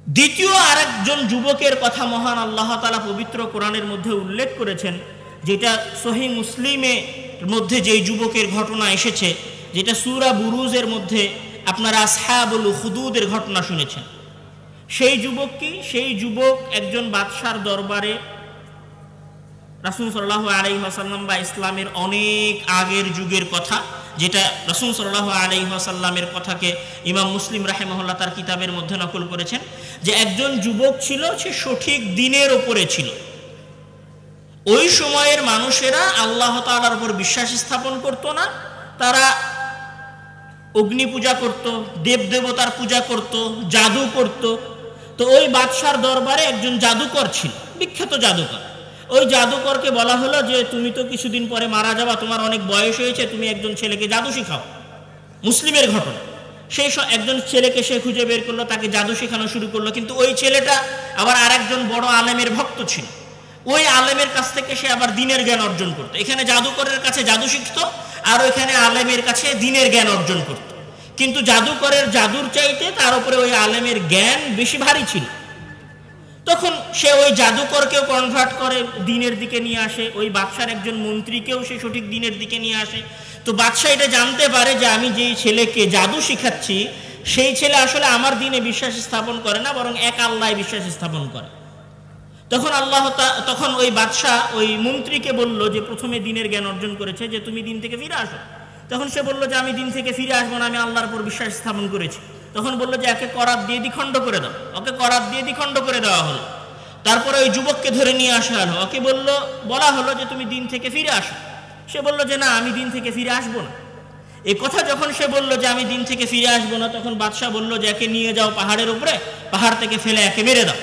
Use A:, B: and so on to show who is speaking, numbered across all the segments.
A: দ্বিতীয় আরেকজন যুবকের কথা মহান আল্লাহ তাআলা পবিত্র কোরআনের মধ্যে উল্লেখ করেছেন, যেটা সহিহ মুসলিমের মধ্যে যেই যুবকের ঘটনা এসেছে, যেটা সূরা বুরুজের মধ্যে আপনারা আসহাবুল উখদুদের ঘটনা শুনেছেন। সেই যুবক কি? সেই যুবক একজন বাদশার দরবারে রাসূল সাল্লাল্লাহু আলাইহি ওয়াসাল্লাম বা ইসলামের অনেক আগের যুগের কথা, যেটা রাসূল সাল্লাল্লাহু আলাইহি ওয়াসাল্লামের কথাকে ইমাম মুসলিম রাহিমাহুল্লাহ তার কিতাবের মধ্যে নকল করেছেন, যে একজন যুবক ছিল, সে সঠিক দিনের ওপরে ছিল। ওই সময়ের মানুষেরা আল্লাহ তাআলার উপর বিশ্বাস স্থাপন করত না, তারা অগ্নি পূজা করত, দেবদেবতার পূজা করত, জাদু করত। তো ওই বাদশার দরবারে একজন জাদুকর ছিল, বিখ্যাত জাদুকর। ওই জাদুকরকে বলা হলো যে তুমি তো কিছুদিন পরে মারা যাবা, তোমার অনেক বয়স হয়েছে, তুমি একজন ছেলেকে জাদু শেখাও। মুসলিমের ঘটনা। সেই একজন ছেলেকে সে খুঁজে বের করলো, তাকে জাদু শেখানো শুরু করলো। কিন্তু ওই ছেলেটা আবার আরেকজন বড় আলেমের ভক্ত ছিল। ওই আলেমের কাছ থেকে সে আবার দিনের জ্ঞান অর্জন করতো। এখানে জাদুকরের কাছে জাদু শিখতো, আর ওইখানে আলেমের কাছে দিনের জ্ঞান অর্জন করত। কিন্তু জাদুকরের জাদুর চাইতে তার উপরে ওই আলেমের জ্ঞান বেশি ভারী ছিল। তখন সে ওই জাদুকরকেও কনভার্ট করে দিনের দিকে নিয়ে আসে, ওই বাদশার একজন মন্ত্রীকেও সে সঠিক দিনের দিকে নিয়ে আসে। তো বাদশা এটা জানতে পারে যে আমি যেই ছেলেকে জাদু শিখাচ্ছি সেই ছেলে আসলে আমার দিনে বিশ্বাস স্থাপন করে না, বরং এক আল্লাহয় বিশ্বাস স্থাপন করে। তখন ওই বাদশা ওই মন্ত্রীকে বলল যে প্রথমে দিনের জ্ঞান অর্জন করেছে, যে তুমি দিন থেকে ফিরে আসো। তখন সে বলল যে আমি দিন থেকে ফিরে আসবো না, আমি আল্লাহর উপর বিশ্বাস স্থাপন করেছি। তখন বললো যে একে করাত দিয়ে দ্বিখণ্ড করে দাও। ওকে করাত দিয়ে দ্বিখণ্ড করে দেওয়া হলো। তারপরে ওই যুবককে ধরে নিয়ে আসা হলো, ওকে বলা হলো যে তুমি দিন থেকে ফিরে আসো। সে বলল যে না, আমি দিন থেকে ফিরে আসবো না। এই কথা যখন সে বলল যে আমি দিন থেকে ফিরে আসবো না, তখন বাদশা বলল যে একে নিয়ে যাও পাহাড়ের উপরে, পাহাড় থেকে ফেলে একে মেরে দাও।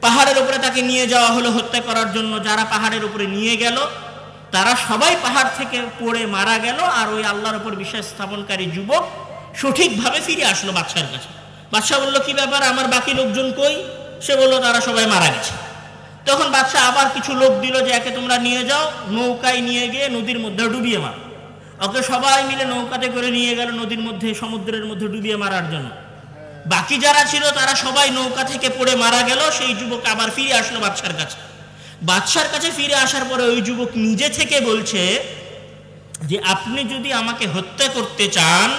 A: পাহাড়ের উপরে তাকে নিয়ে যাওয়া হলো হত্যা করার জন্য। যারা পাহাড়ের উপরে নিয়ে গেল তারা সবাই পাহাড় থেকে পড়ে মারা গেল, আর ওই আল্লাহর উপর বিশ্বাস স্থাপনকারী যুবক সঠিকভাবে ফিরে আসলো বাদশার কাছে। বাদশা বলল কি ব্যাপার, আমার বাকি লোকজন কই? সে বলল তারা সবাই মারা গেছে। তখন বাদশা আবার কিছু লোক দিল যে একে তোমরা নিয়ে যাও, নৌকায় নিয়ে গিয়ে নদীর মধ্যে ডুবিয়ে মারো। ওকে সবাই মিলে নৌকাতে করে নিয়ে গেল নদীর মধ্যে, সমুদ্রের মধ্যে ডুবিয়ে মারার জন্য। বাকি যারা ছিল তারা সবাই নৌকা থেকে পড়ে মারা গেল। সেই যুবক আবার ফিরে আসলো বাদশার কাছে। বাদশার কাছে ফিরে আসার পরে ওই যুবক নিজে থেকে বলছে যে আপনি যদি আমাকে হত্যা করতে চান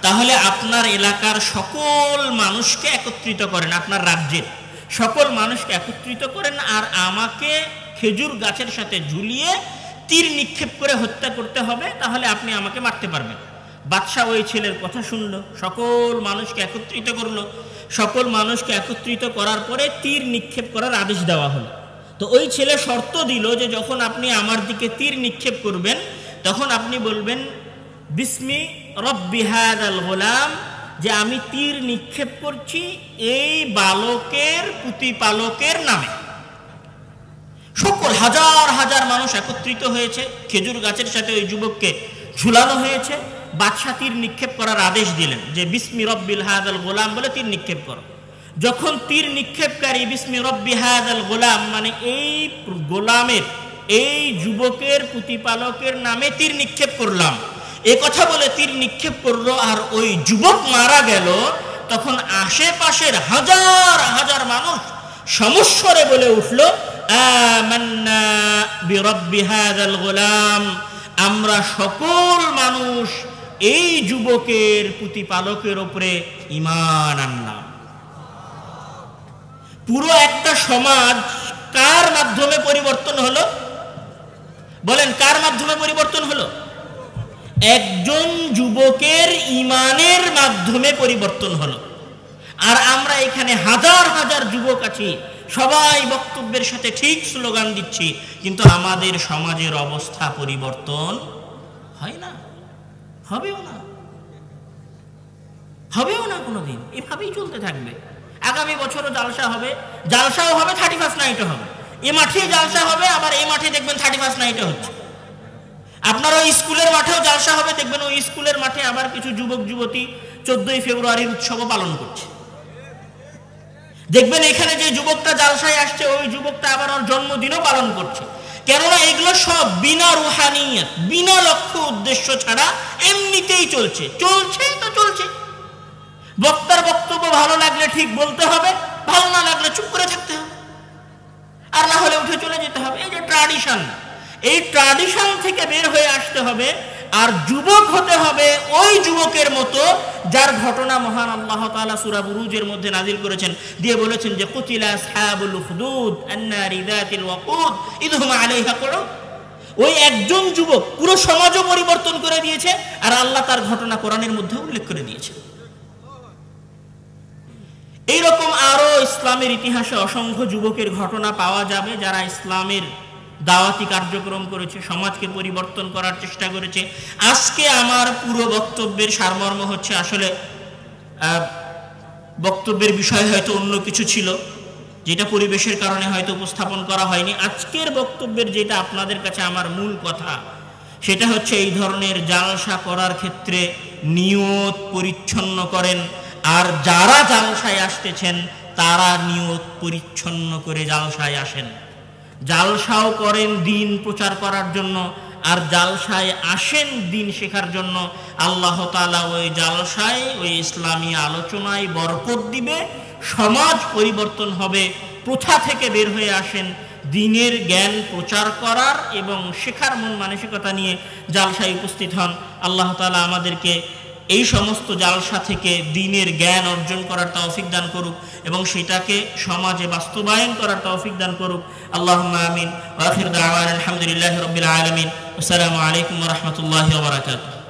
A: তাহলে আপনার এলাকার সকল মানুষকে একত্রিত করেন, আপনার রাজ্যের সকল মানুষকে একত্রিত করেন, আর আমাকে খেজুর গাছের সাথে ঝুলিয়ে তীর নিক্ষেপ করে হত্যা করতে হবে, তাহলে আপনি আমাকে মারতে পারবেন। বাদশা ওই ছেলের কথা শুনলো, সকল মানুষকে একত্রিত করলো। সকল মানুষকে একত্রিত করার পরে তীর নিক্ষেপ করার আদেশ দেওয়া হলো। তো ওই ছেলে শর্ত দিল যে যখন আপনি আমার দিকে তীর নিক্ষেপ করবেন তখন আপনি বলবেন বিসমি রব্বি হাযাল গোলাম, যে আমি তীর নিক্ষেপ করছি এই বালকের প্রতিপালকের নামে। সকল হাজার হাজার মানুষ একত্রিত হয়েছে, খেজুর গাছের সাথে ওই যুবককে ঝুলানো হয়েছে। বাদশা তীর নিক্ষেপ করার আদেশ দিলেন যে বিসমি রব্বিল হাযাল গোলাম বলে তীর নিক্ষেপ করো। যখন তীর নিক্ষেপকারী বিসমি রব্বি হাযাল গোলাম মানে এই গোলামের, এই যুবকের প্রতিপালকের নামে তীর নিক্ষেপ করলাম, এ কথা বলে তীর নিক্ষেপ করলো আর ওই যুবক মারা গেল, তখন আশেপাশের হাজার হাজার মানুষ সমস্বরে বলে উঠল আমান্না বিরব্বি হাযাল গোলাম, আমরা সকল মানুষ এই যুবকের প্রতিপালকের উপরে ঈমান আনলাম। পুরো একটা সমাজ কার মাধ্যমে পরিবর্তন হলো? বলেন কার মাধ্যমে পরিবর্তন হলো? একজন যুবকের ঈমানের মাধ্যমে পরিবর্তন হলো। আর আমরা এখানে হাজার হাজার যুবক আছি, সবাই বক্তব্যের সাথে ঠিক স্লোগান দিচ্ছি, কিন্তু আমাদের সমাজের অবস্থা পরিবর্তন হয় না, হবেও না, হবেও না কোনোদিন। এভাবেই চলতে থাকবে। আগামী বছরও জালসা হবে, জালসাও হবে, 31st নাইটও হবে। এ মাঠে জালসা হবে, আবার এই মাঠে দেখবেন 31st নাইটও হচ্ছে। আপনার ওই স্কুলের মাঠেও জালসা হবে, দেখবেন ওই স্কুলের মাঠে আবার কিছু যুবক যুবতী 14ই ফেব্রুয়ারির উৎসবও পালন করছে। দেখবেন এখানে যে যুবকটা জালসায় আসছে ওই যুবকটা আবার ওর জন্মদিনও পালন করছে। কেননা এগুলো সব বিনা রুহানিয়ত, বিনা লক্ষ্য উদ্দেশ্য ছাড়া এমনিতেই চলছে। চলছে তো চলছে। বক্তার বক্তব্য ভালো লাগলে ঠিক বলতে হবে, ভালো না লাগলে চুপ করে থাকতে হবে, আর না হলে উঠে চলে যেতে হবে। এই যে ট্র্যাডিশন, এই ট্র্যাডিশন থেকে বের হয়ে আসতে হবে। আর যুবক হতে হবে ওই যুবকের মতো যার ঘটনা মহান আল্লাহ তাআলা সূরা বুরুজের মধ্যে নাজিল করেছেন, দিয়ে বলেছেন যে কুতিলা আসহাবুল উখদুদ আন্নারি যাতিল ওয়াকুদ ইদহুম আলাইহা কুউদ। ওই একজন যুবক পুরো সমাজও পরিবর্তন করে দিয়েছে, আর আল্লাহ তার ঘটনা কোরআনের মধ্যে উল্লেখ করে দিয়েছে। এইরকম আরো ইসলামের ইতিহাসে অসংখ্য যুবকের ঘটনা পাওয়া যাবে যারা ইসলামের দাওয়াতি কার্যক্রম করেছে, সমাজকে পরিবর্তন করার চেষ্টা করেছে। আজকে আমার পুরো বক্তব্যের সারমর্ম হচ্ছে, আসলে বক্তব্যের বিষয় হয়তো অন্য কিছু ছিল, যেটা পরিবেশের কারণে হয়তো উপস্থাপন করা হয়নি। আজকের বক্তব্যের যেটা আপনাদের কাছে আমার মূল কথা, সেটা হচ্ছে এই ধরনের জালসা করার ক্ষেত্রে নিয়ত পরিচ্ছন্ন করেন, আর যারা জালসায় আসতেছেন তারা নিয়ত পরিচ্ছন্ন করে জালসায় আসেন। জালসাও করেন দিন প্রচার করার জন্য, আর জালসায় আসেন দিন শেখার জন্য। আল্লাহ তাআলা ওই জালসায়, ওই ইসলামী আলোচনায় বরকত দিবে, সমাজ পরিবর্তন হবে। প্রথা থেকে বের হয়ে আসেন, দিনের জ্ঞান প্রচার করার এবং শেখার মন মানসিকতা নিয়ে জালসায় উপস্থিত হন। আল্লাহ তাআলা আমাদেরকে এই সমস্ত জালসা থেকে দিনের জ্ঞান অর্জন করার তৌফিক দান করুক এবং সেটাকে সমাজে বাস্তবায়ন করার তৌফিক দান করুক। আল্লাহুম্মা আমিন। ওয়া আখির দাওয়ানা আলহামদুলিল্লাহি রাব্বিল আলামিন। আসসালামু আলাইকুম ওয়া রাহমাতুল্লাহি ওয়া বারাকাতুহু।